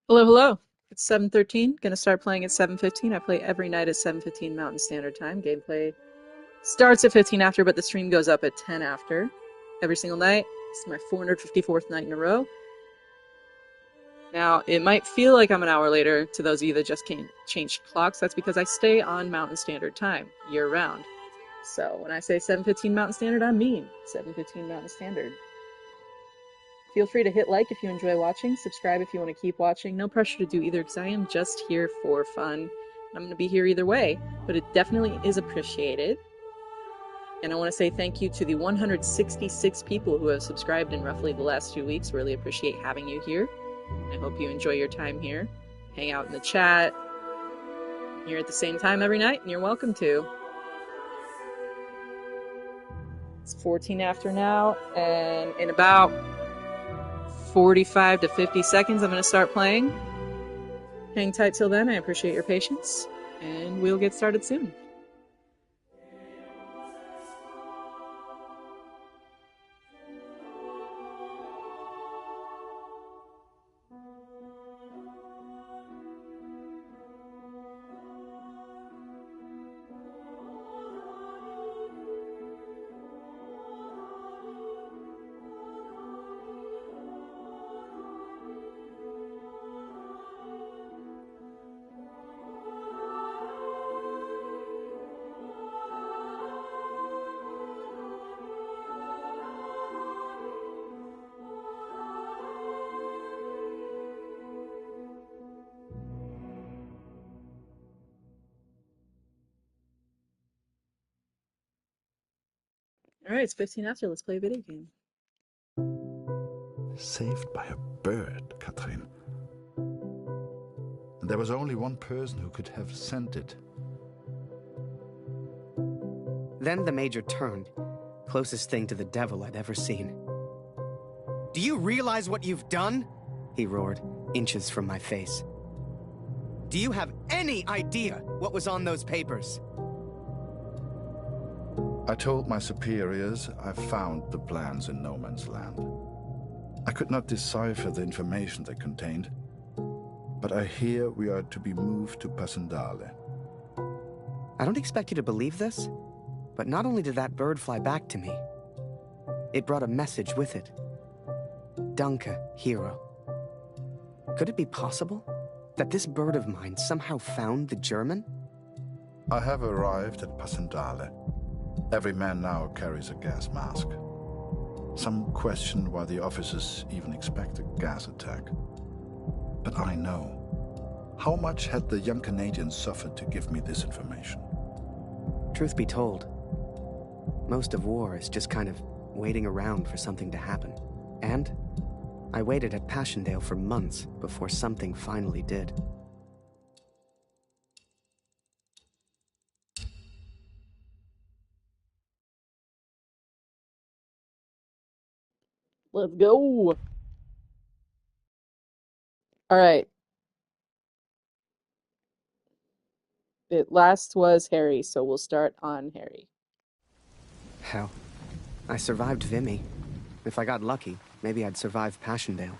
Hello, hello. It's 7:13. Gonna start playing at 7:15. I play every night at 7:15 Mountain Standard Time. Gameplay starts at 15 after, but the stream goes up at 10 after. Every single night. This is my 454th night in a row. Now, it might feel like I'm an hour later to those of you that just changed clocks. That's because I stay on Mountain Standard Time year-round. So when I say 7:15 Mountain Standard, I mean 7:15 Mountain Standard. Feel free to hit like if you enjoy watching, subscribe if you want to keep watching. No pressure to do either because I am just here for fun. I'm going to be here either way, but it definitely is appreciated. And I want to say thank you to the 166 people who have subscribed in roughly the last 2 weeks. Really appreciate having you here. I hope you enjoy your time here. Hang out in the chat. I'm here at the same time every night, and you're welcome to. It's 14 after now, and in about 45 to 50 seconds, I'm going to start playing. Hang tight till then. I appreciate your patience, and we'll get started soon. Alright, it's 15 after. Let's play a video game. Saved by a bird, Katrin. And there was only one person who could have sent it. Then the Major turned. Closest thing to the devil I'd ever seen. "Do you realize what you've done?" he roared, inches from my face. "Do you have any idea what was on those papers?" I told my superiors I found the plans in no man's land. I could not decipher the information they contained, but I hear we are to be moved to Passendale. I don't expect you to believe this, but not only did that bird fly back to me, it brought a message with it. Danke, hero. Could it be possible that this bird of mine somehow found the German? I have arrived at Passendale. Every man now carries a gas mask. Some question why the officers even expect a gas attack. But I know. How much had the young Canadian suffered to give me this information? Truth be told, Most of war is just kind of waiting around for something to happen. And I waited at Passchendaele for months before something finally did. Let's go. All right. It last was Harry, so we'll start on Harry. Hell, I survived Vimy. If I got lucky, maybe I'd survive Passchendaele.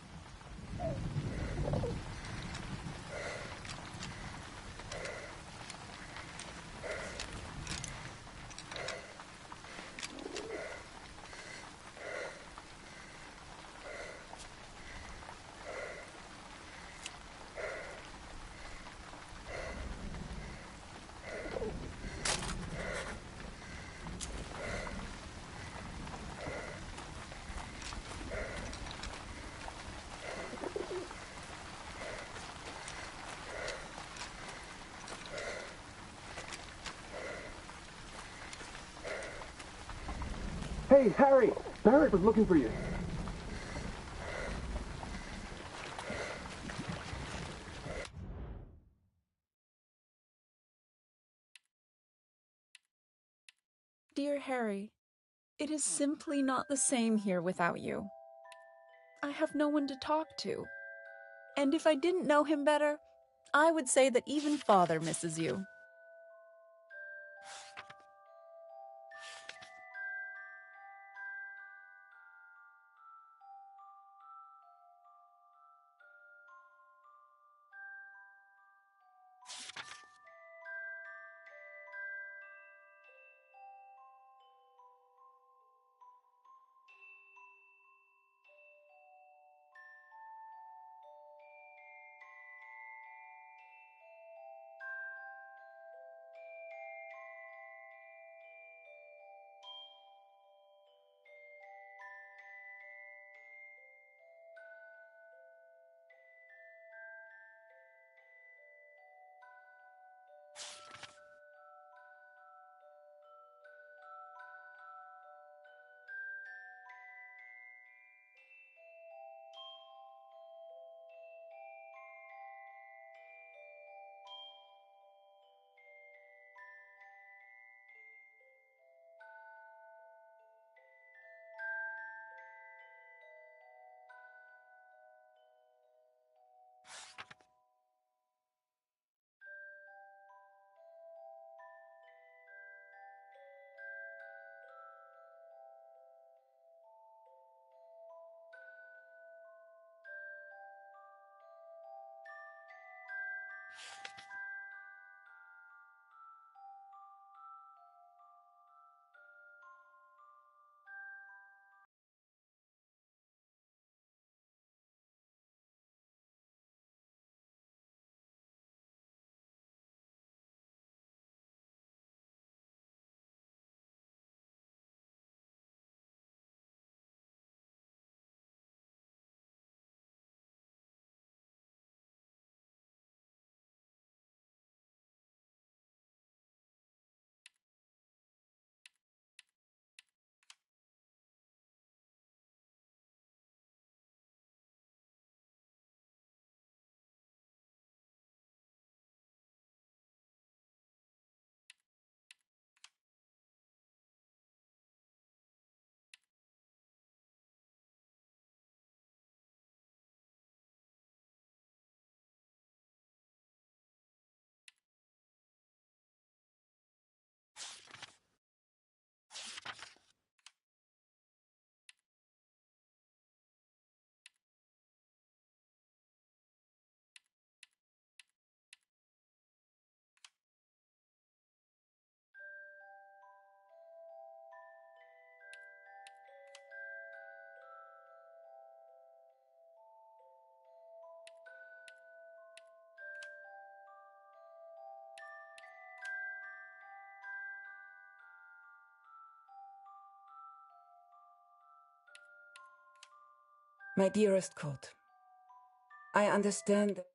Hey, Harry! Barrett was looking for you. Dear Harry, it is simply not the same here without you. I have no one to talk to. And if I didn't know him better, I would say that even Father misses you. My dearest Colt, I understand that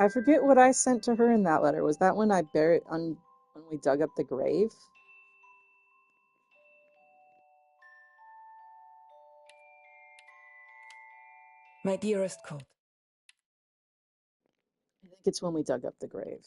I forget what I sent to her in that letter. Was that when I buried when we dug up the grave? My dearest Colt, I think it's when we dug up the grave.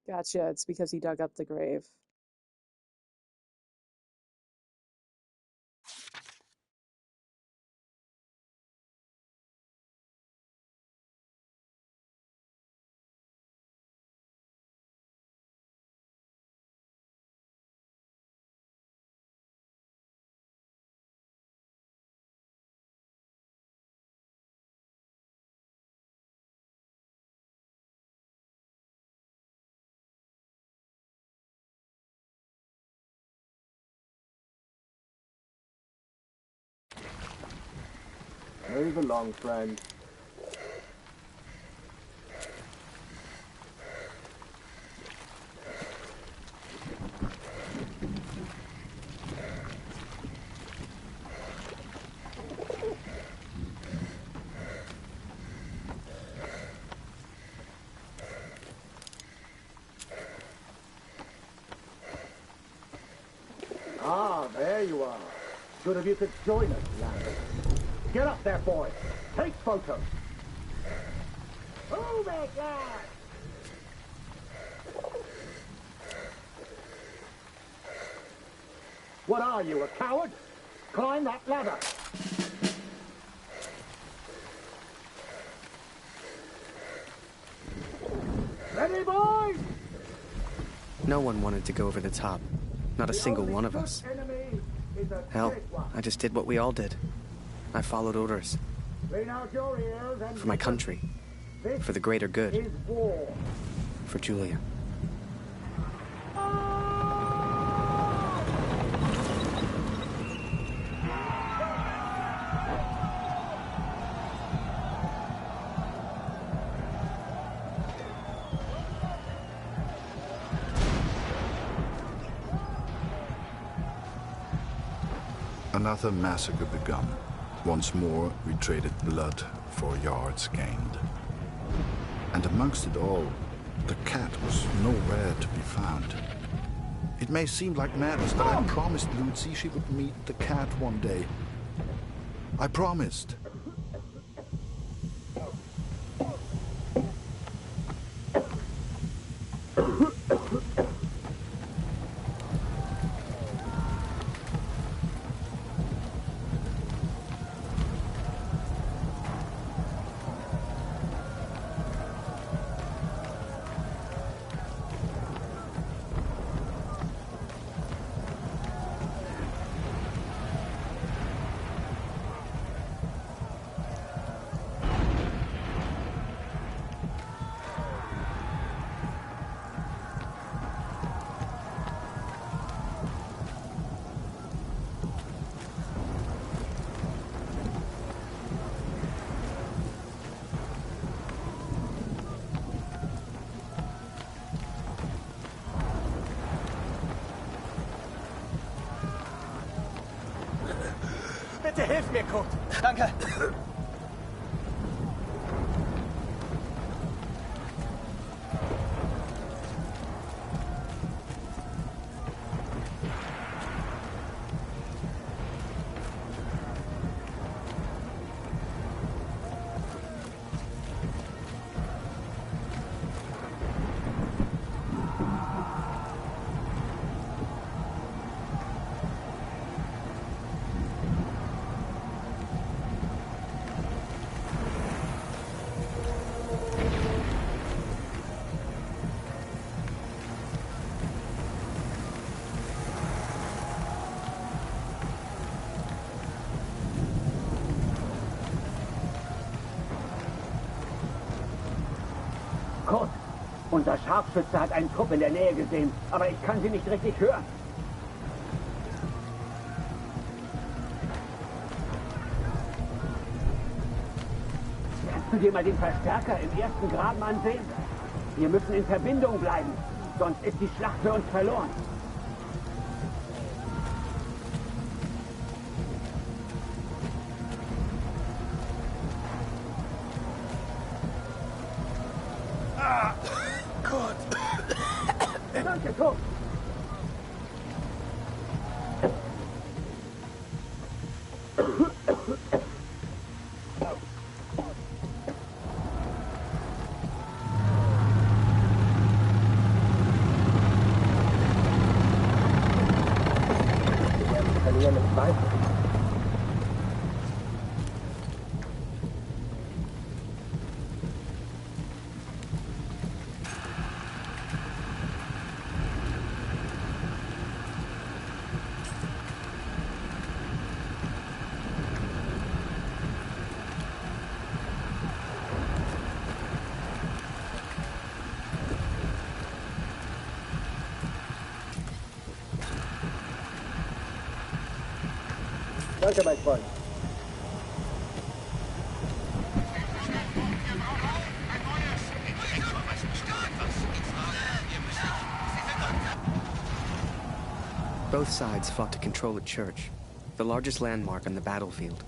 Gotcha. It's because he dug up the grave. Move along, friend. Ah, there you are. Good of you to join us, lad. Get up there, boy. Take photos. Move it, lad! What are you, a coward? Climb that ladder. Ready, boys? No one wanted to go over the top. Not a single one of us. Hell, I just did what we all did. I followed orders. For my country. For the greater good. For Julia. Another massacre begun. Once more, we traded blood for yards gained. And amongst it all, the cat was nowhere to be found. It may seem like madness, but I promised Lucy she would meet the cat one day. I promised. Bitte hilf mir, Kurt. Danke. Kurt, unser Scharfschütze hat einen Trupp in der Nähe gesehen, aber ich kann sie nicht richtig hören. Kannst du dir mal den Verstärker im ersten Graben ansehen? Wir müssen in Verbindung bleiben, sonst ist die Schlacht für uns verloren. Danke, Kurt. Danke, mein Freund. Both sides fought to control a church, the largest landmark on the battlefield.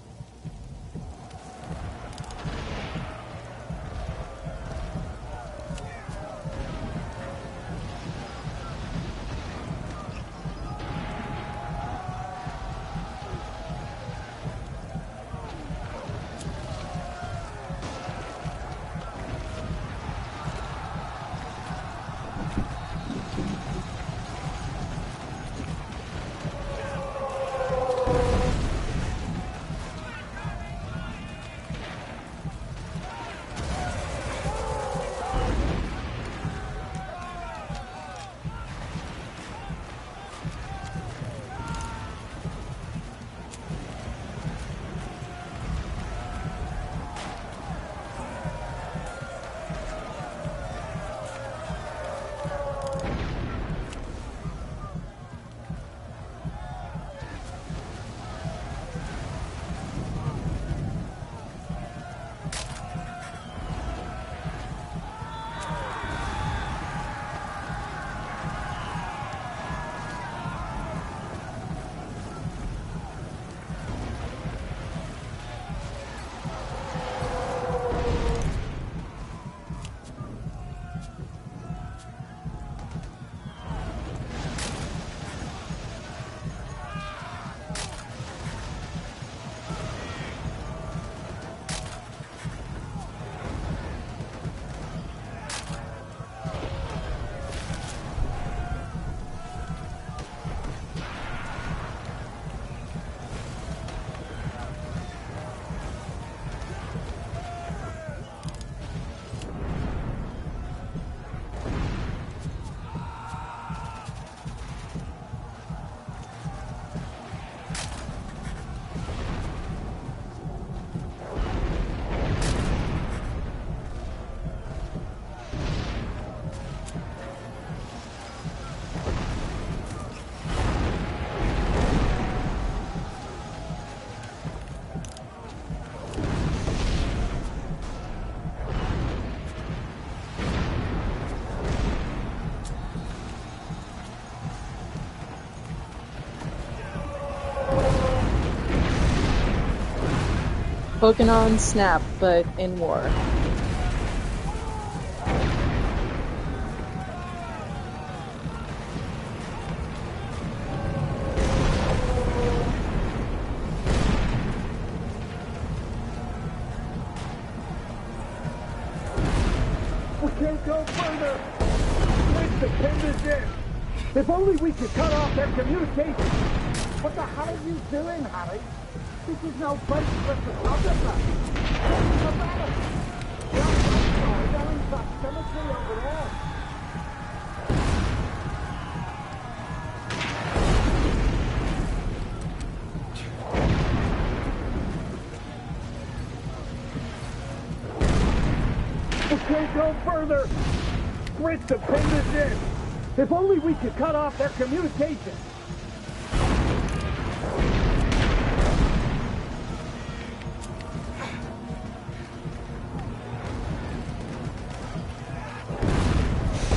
Pokemon Snap, but in war. We can't go further. Let's defend this in. If only we could cut off their communication. What the hell are you doing, Harry? This is no place for a photographer. This is a battle. They're in that cemetery over there. We can't go further! Fritz, to pin this in! If only we could cut off their communication!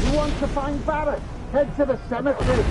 He wants to find Barrett! Head to the cemetery!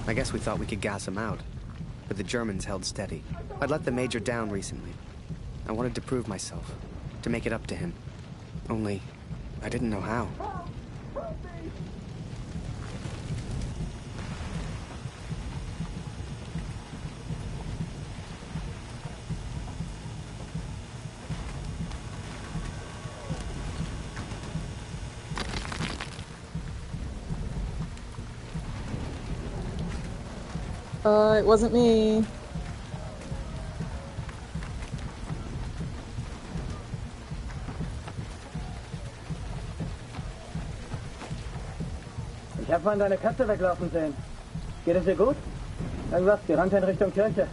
I guess we thought we could gas him out, but the Germans held steady. I'd let the Major down recently. I wanted to prove myself, to make it up to him. Only, I didn't know how. It wasn't me. Ich habe vorhin deine Katze weglaufen sehen. Geht es ihr gut? Irgendwas, die rannte in Richtung Kirche.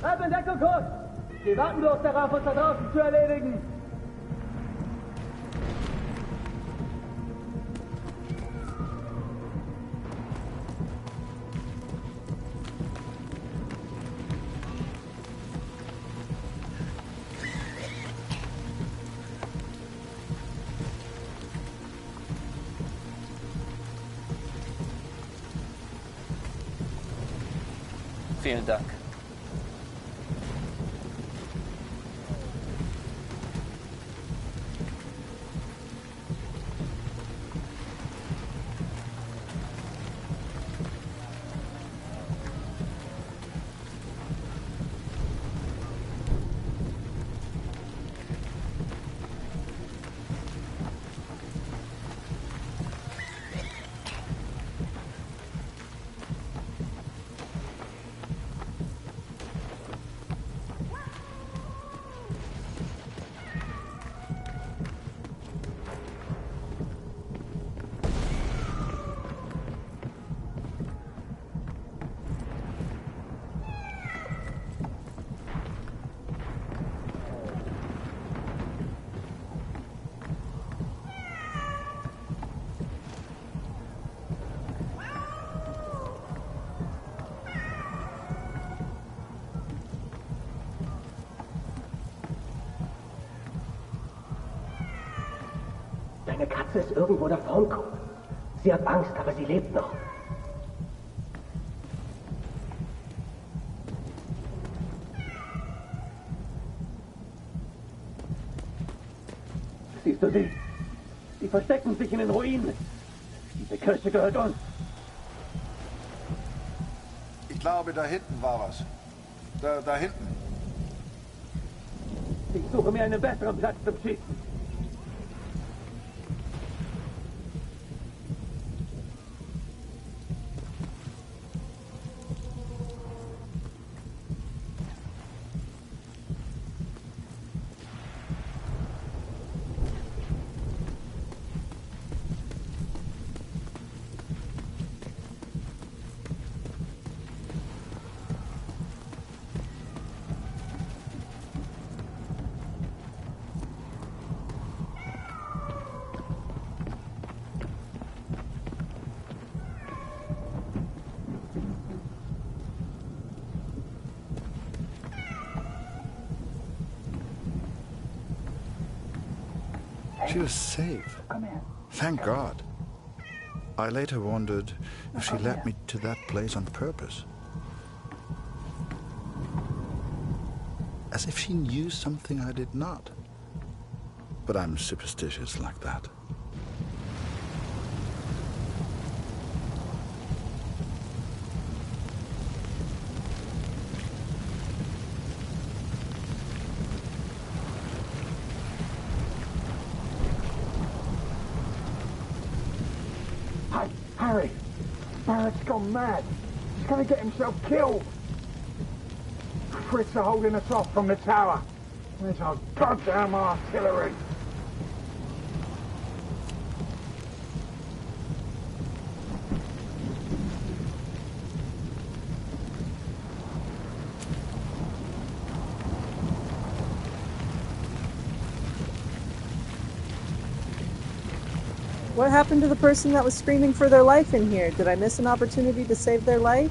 Ab in Deckung, Kurt! Wir warten bloß darauf, uns da draußen zu erledigen! Vielen Dank. Deine Katze ist irgendwo davongekommen. Sie hat Angst, aber sie lebt noch. Siehst du sie? Sie verstecken sich in den Ruinen. Diese Kirche gehört uns. Ich glaube, da hinten war was. Da hinten. Ich suche mir einen besseren Platz zum Schießen. She was safe. Thank God. I later wondered if she led me to that place on purpose. As if she knew something I did not. But I'm superstitious like that. Harry! Barrett's gone mad. He's gonna get himself killed. Fritz are holding us off from the tower. Where's our goddamn artillery? What happened to the person that was screaming for their life in here? Did I miss an opportunity to save their life?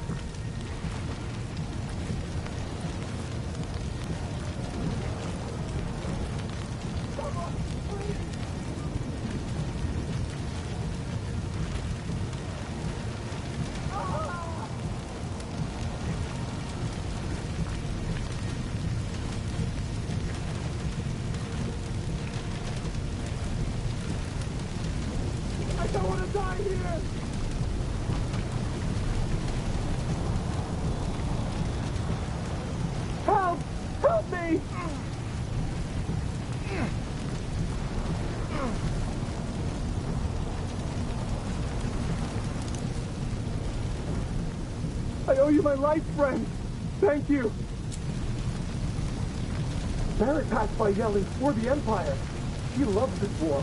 I owe you my life, friend. Thank you. Barrett passed by yelling for the Empire. He loves this war.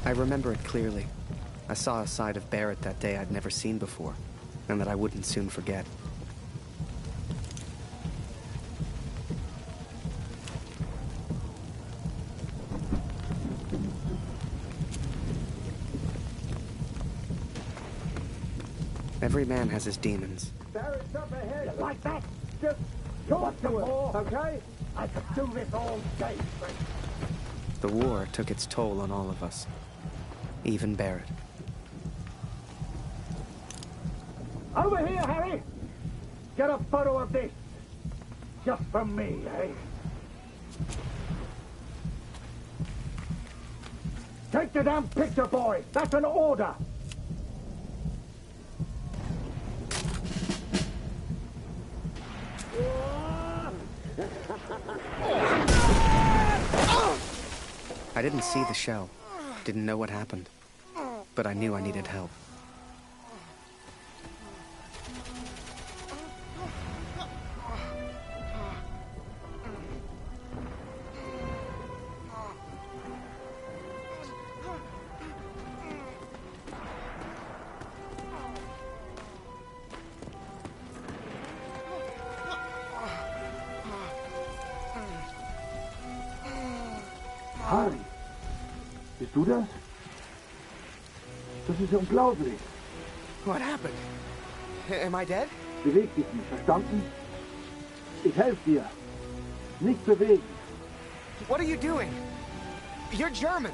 I remember it clearly. I saw a side of Barrett that day I'd never seen before, and that I wouldn't soon forget. Every man has his demons. Barrett's up ahead. You like that? Just talk to him, okay? I could do this all day, Frank. The war took its toll on all of us. Even Barrett. Over here, Harry! Get a photo of this. Just for me, eh? Take the damn picture, boy! That's an order! I didn't see the shell. Didn't know what happened. But I knew I needed help. Harry, bist du das? Das ist unglaublich. What happened? Am I dead? Beweg dich nicht, verstanden? Ich helfe dir. Nicht bewegen. What are you doing? You're German.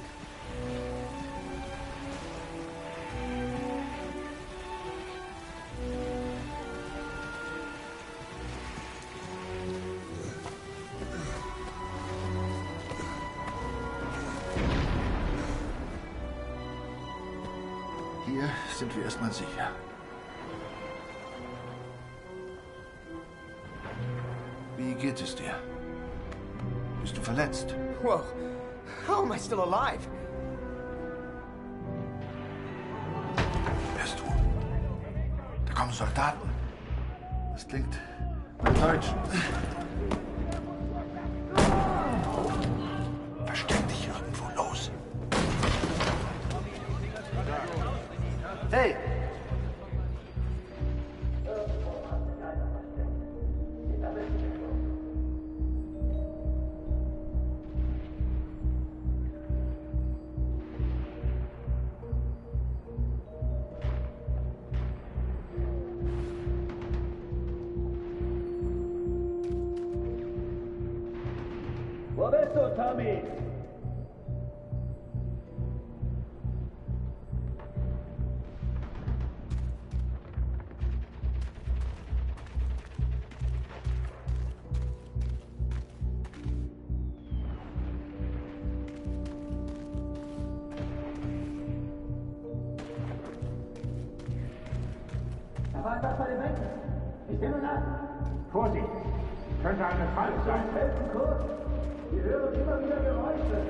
Hier sind wir erstmal sicher. Wie geht es dir? Bist du verletzt? Whoa. How am I still alive? Hörst du? Da kommen Soldaten. Das klingt nach Deutschen. Versteck dich irgendwo, los. Hey! Wo bist du, Tommy? Da war etwas bei den Menschen. Ich nehme nach. Vorsicht! Könnte eine Falle sein. Helfen kurz. Wir hören immer wieder Geräusche.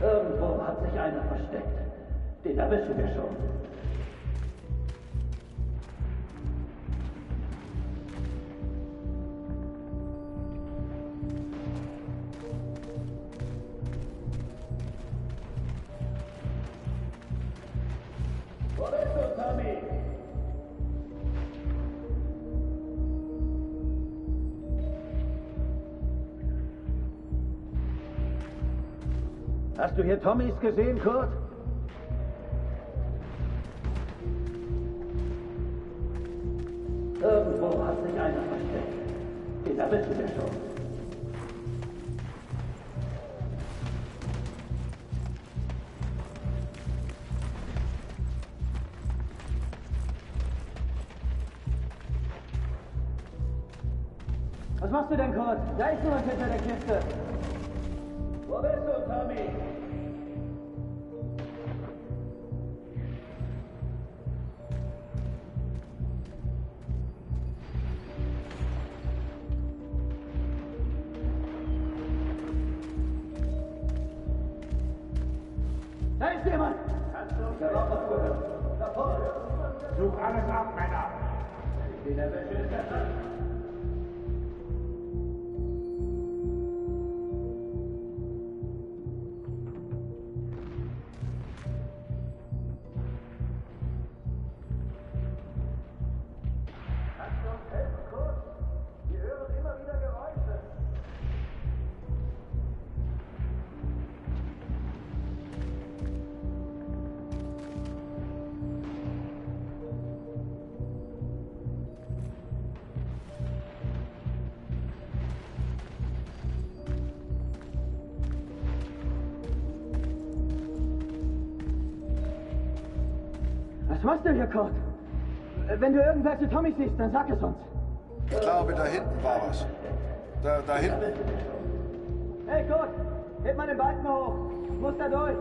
Irgendwo hat sich einer versteckt. Den erwischen wir schon. Wo bist du, Tommy? Hast du hier Tommys gesehen, Kurt? Irgendwo hat sich einer versteckt. Den erwischen wir schon. Was machst du denn, Kurt? Da ist jemand hinter der Kiste. Wo bist du, Tommy? Da ist jemand! Such alles ab, Männer! In der Wäsche ist der Platz. Was machst du hier, Kurt? Wenn du irgendwelche Tommys siehst, dann sag es uns. Ich glaube, da hinten war was. Da hinten. Hey, Kurt! Heb mal den Balken hoch! Ich muss da durch!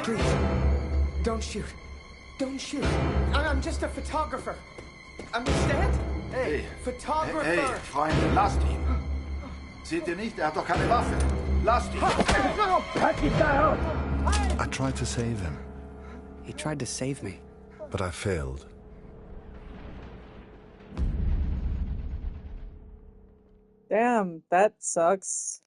Please, don't shoot. Don't shoot. I'm just a photographer. Understand? Hey, Photographer. hey, Freunde, lasst ihn. Seht ihr nicht? Er hat doch keine Waffe. Lasst ihn. I tried to save him, He tried to save me. but I failed. Damn, that sucks.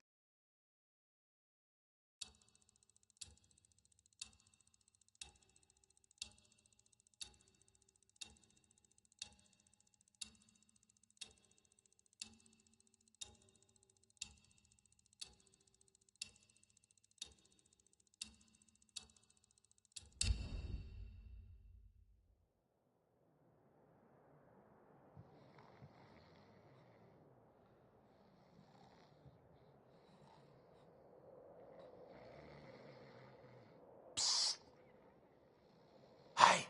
Hey,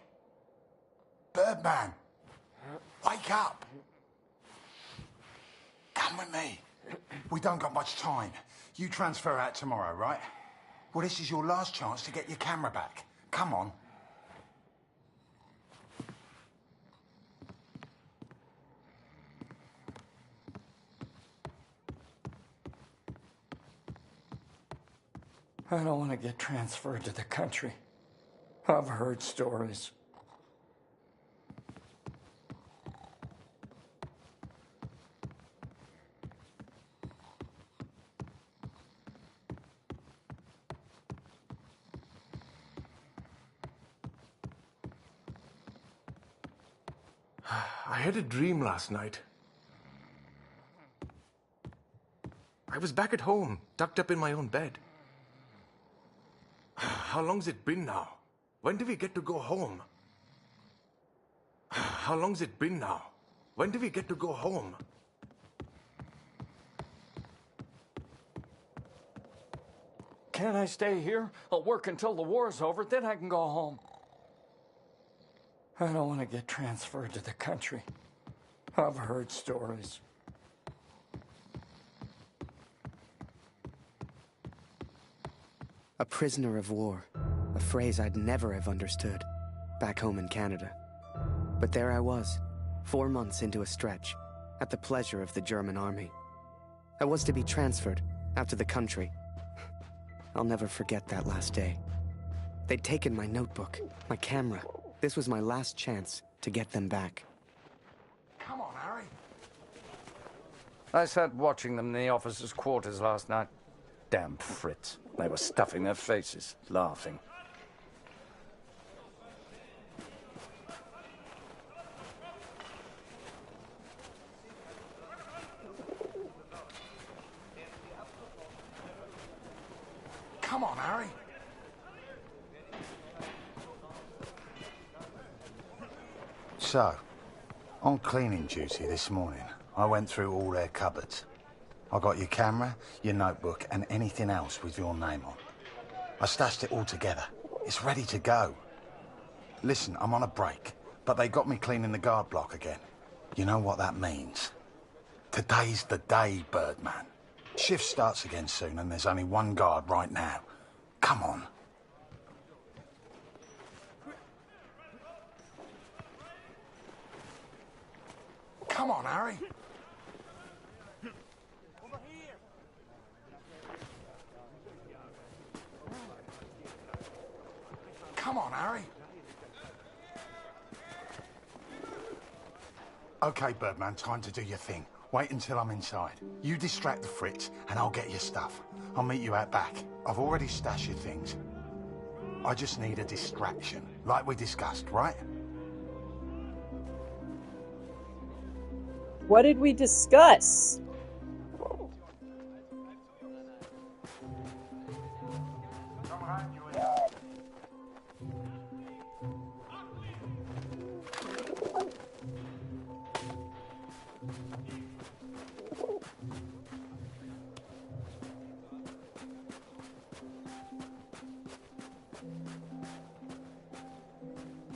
Birdman, wake up. Come with me. We don't got much time. You transfer out tomorrow, right? Well, this is your last chance to get your camera back. Come on. I don't want to get transferred to the country. I've heard stories. I had a dream last night. I was back at home, tucked up in my own bed. How long's it been now? When do we get to go home? How long's it been now? When do we get to go home? Can't I stay here? I'll work until the war's over, then I can go home. I don't want to get transferred to the country. I've heard stories. A prisoner of war. A phrase I'd never have understood back home in Canada. But there I was, 4 months into a stretch, at the pleasure of the German army. I was to be transferred out to the country. I'll never forget that last day. They'd taken my notebook, my camera. This was my last chance to get them back. Come on, Harry. I sat watching them in the officers' quarters last night. Damn Fritz. They were stuffing their faces, laughing. Come on, Harry. So, on cleaning duty this morning, I went through all their cupboards. I got your camera, your notebook, and anything else with your name on. I stashed it all together. It's ready to go. Listen, I'm on a break, but they got me cleaning the guard block again. You know what that means? Today's the day, Birdman. Shift starts again soon, and there's only one guard right now. Come on. Come on, Harry. Come on, Harry. Okay, Birdman, time to do your thing. Wait until I'm inside. You distract the Fritz, and I'll get your stuff. I'll meet you out back. I've already stashed your things. I just need a distraction, like we discussed, right? What did we discuss?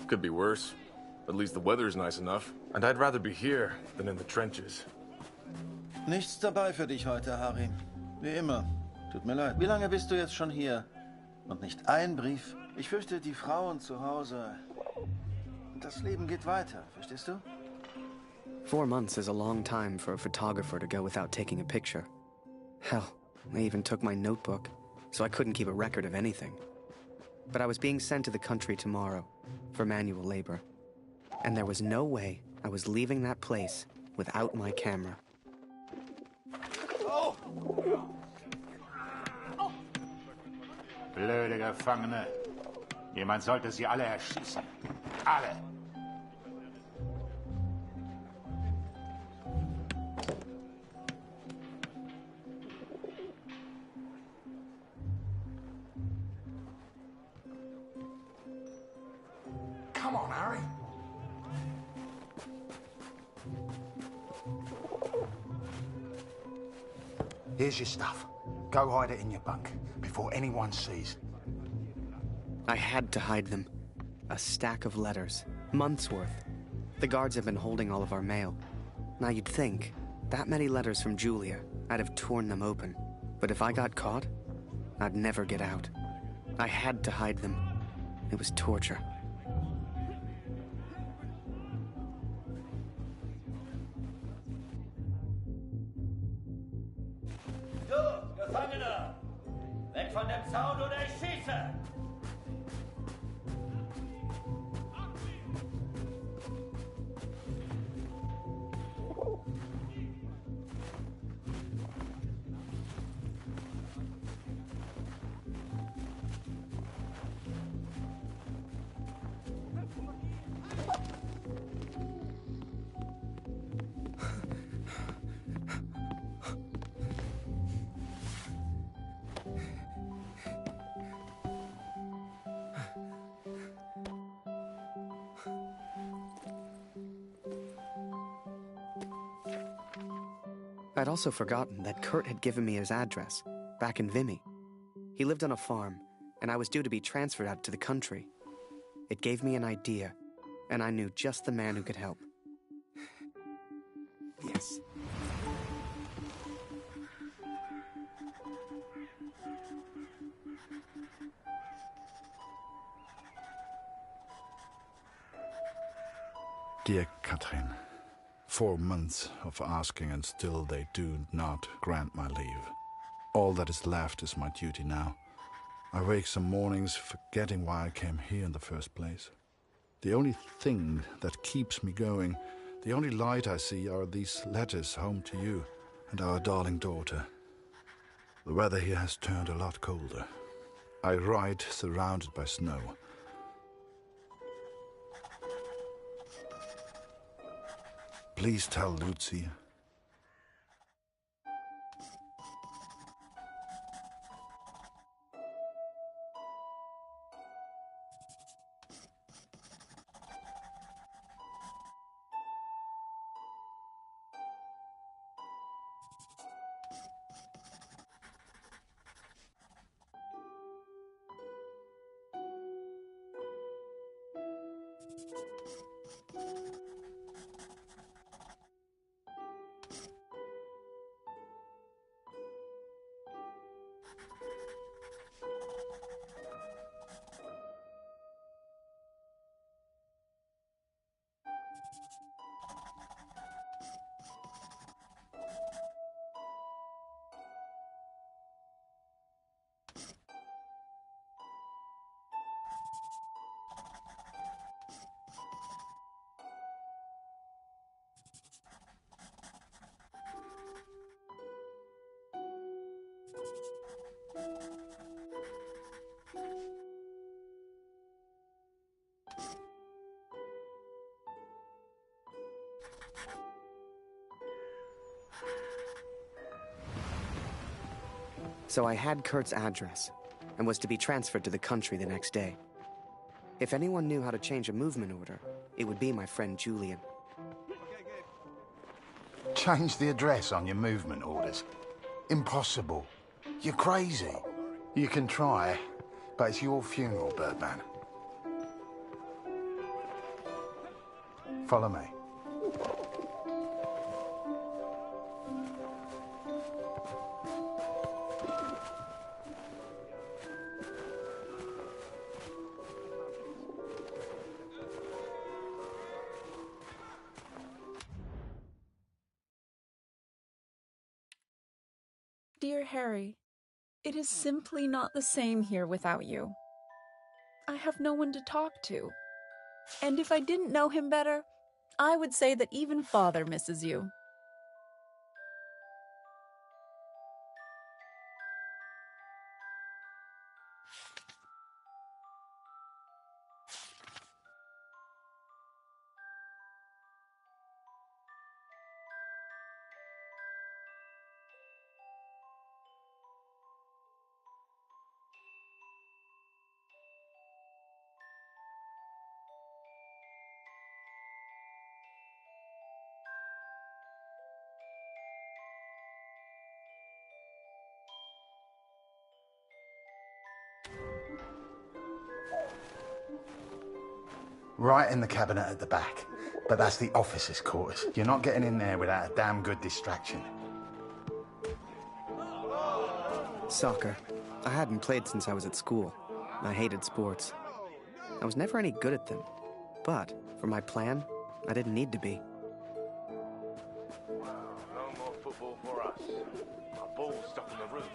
Could be worse. At least the weather's nice enough. And I'd rather be here than in the trenches. Nichts dabei für dich heute, Harry. Wie immer. Tut mir leid. Wie lange bist du jetzt schon hier? Und nicht ein Brief? Ich fürchte, die Frauen zu Hause... Das Leben geht weiter, verstehst du? 4 months is a long time for a photographer to go without taking a picture. Hell, they even took my notebook, so I couldn't keep a record of anything. But I was being sent to the country tomorrow, for manual labor. And there was no way I was leaving that place without my camera. Oh! Blöde Gefangene. Jemand sollte sie alle erschießen. Alle! Come on, Harry. Here's your stuff. Go hide it in your bunk, before anyone sees. I had to hide them. A stack of letters. Months' worth. The guards have been holding all of our mail. Now you'd think, that many letters from Julia, I'd have torn them open. But if I got caught, I'd never get out. I had to hide them. It was torture. Du, Gefangener! Weg von dem Zaun oder ich schieße! I'd also forgotten that Kurt had given me his address, back in Vimy. He lived on a farm, and I was due to be transferred out to the country. It gave me an idea, and I knew just the man who could help. Yes. Dear Katrin, 4 months of asking and still they do not grant my leave. All that is left is my duty now. I wake some mornings forgetting why I came here in the first place. The only thing that keeps me going, the only light I see are these letters home to you and our darling daughter. The weather here has turned a lot colder. I ride surrounded by snow. Please tell Lucy. So I had Kurt's address, and was to be transferred to the country the next day. If anyone knew how to change a movement order, it would be my friend Julian. Change the address on your movement orders? Impossible. You're crazy. You can try, but it's your funeral, Birdman. Follow me. Dear Harry, it is simply not the same here without you. I have no one to talk to. And if I didn't know him better, I would say that even Father misses you. Right in the cabinet at the back. But that's the officers' quarters. You're not getting in there without a damn good distraction. Soccer. I hadn't played since I was at school. I hated sports. I was never any good at them. But, for my plan, I didn't need to be. No more football for us. My ball's stuck in the roof.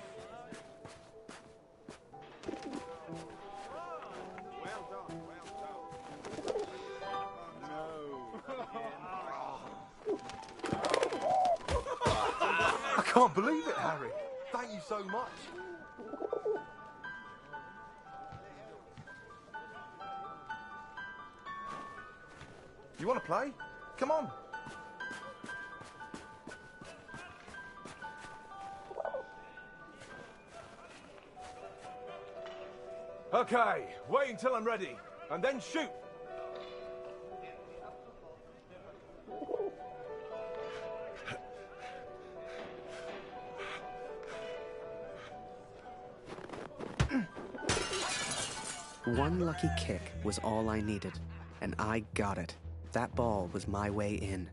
I can't believe it, Harry. Thank you so much. You want to play? Come on. Okay, wait until I'm ready, and then shoot. One lucky kick was all I needed, and I got it. That ball was my way in.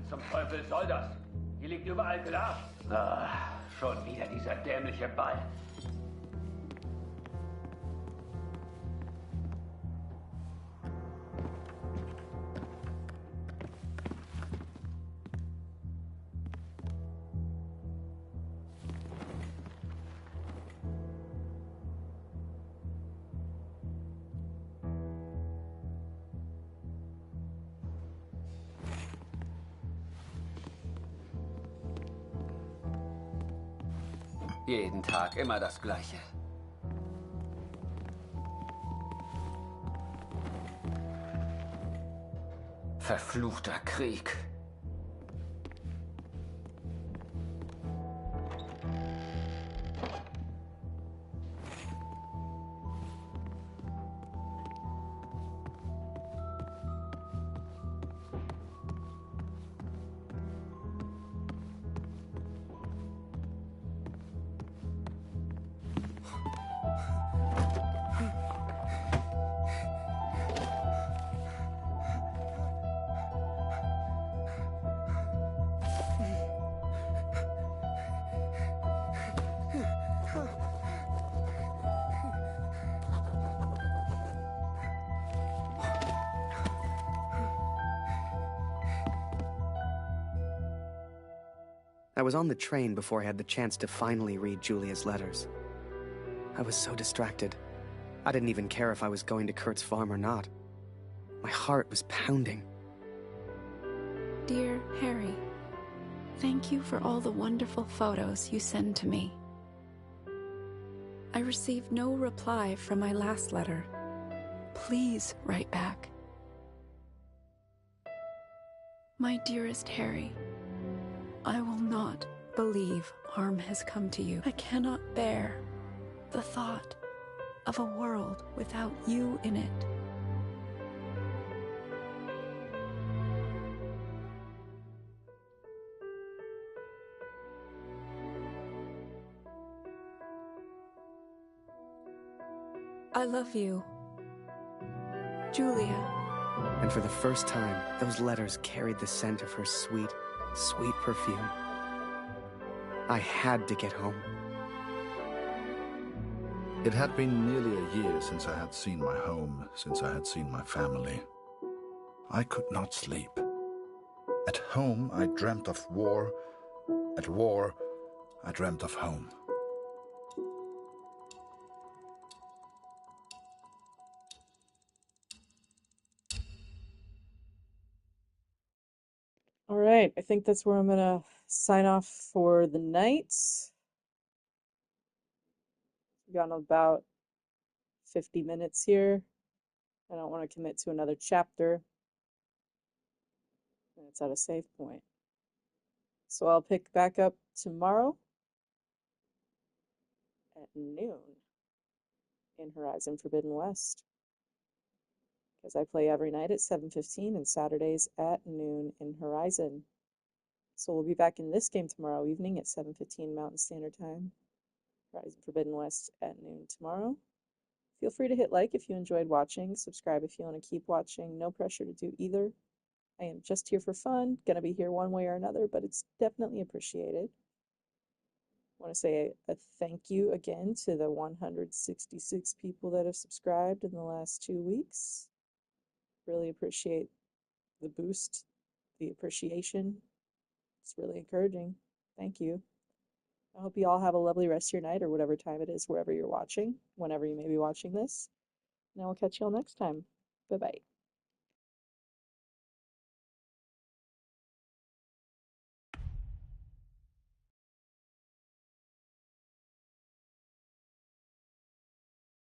Zum Teufel soll das? Hier liegt überall Glas. Ah, schon wieder dieser dämliche Ball. Jeden Tag immer das Gleiche. Verfluchter Krieg. I was on the train before I had the chance to finally read Julia's letters. I was so distracted. I didn't even care if I was going to Kurt's farm or not. My heart was pounding. Dear Harry, thank you for all the wonderful photos you send to me. I received no reply from my last letter. Please write back. My dearest Harry, I will not believe harm has come to you. I cannot bear the thought of a world without you in it. I love you, Julia. And for the first time, those letters carried the scent of her sweet, sweet perfume. I had to get home. It had been nearly a year since I had seen my home, since I had seen my family. I could not sleep. At home, I dreamt of war. At war, I dreamt of home. All right, I think that's where I'm gonna sign off for the night. We've gone about 50 minutes here. I don't want to commit to another chapter. And it's at a save point. So I'll pick back up tomorrow at noon in Horizon Forbidden West. Because I play every night at 7:15 and Saturdays at noon in Horizon. So we'll be back in this game tomorrow evening at 7:15 Mountain Standard Time. Horizon Forbidden West at noon tomorrow. Feel free to hit like if you enjoyed watching, subscribe if you want to keep watching. No pressure to do either. I am just here for fun, gonna be here one way or another, but it's definitely appreciated. I want to say a thank you again to the 166 people that have subscribed in the last 2 weeks. Really appreciate the boost, the appreciation. It's really encouraging. Thank you. I hope you all have a lovely rest of your night or whatever time it is, wherever you're watching, whenever you may be watching this. And I will catch you all next time. Bye-bye.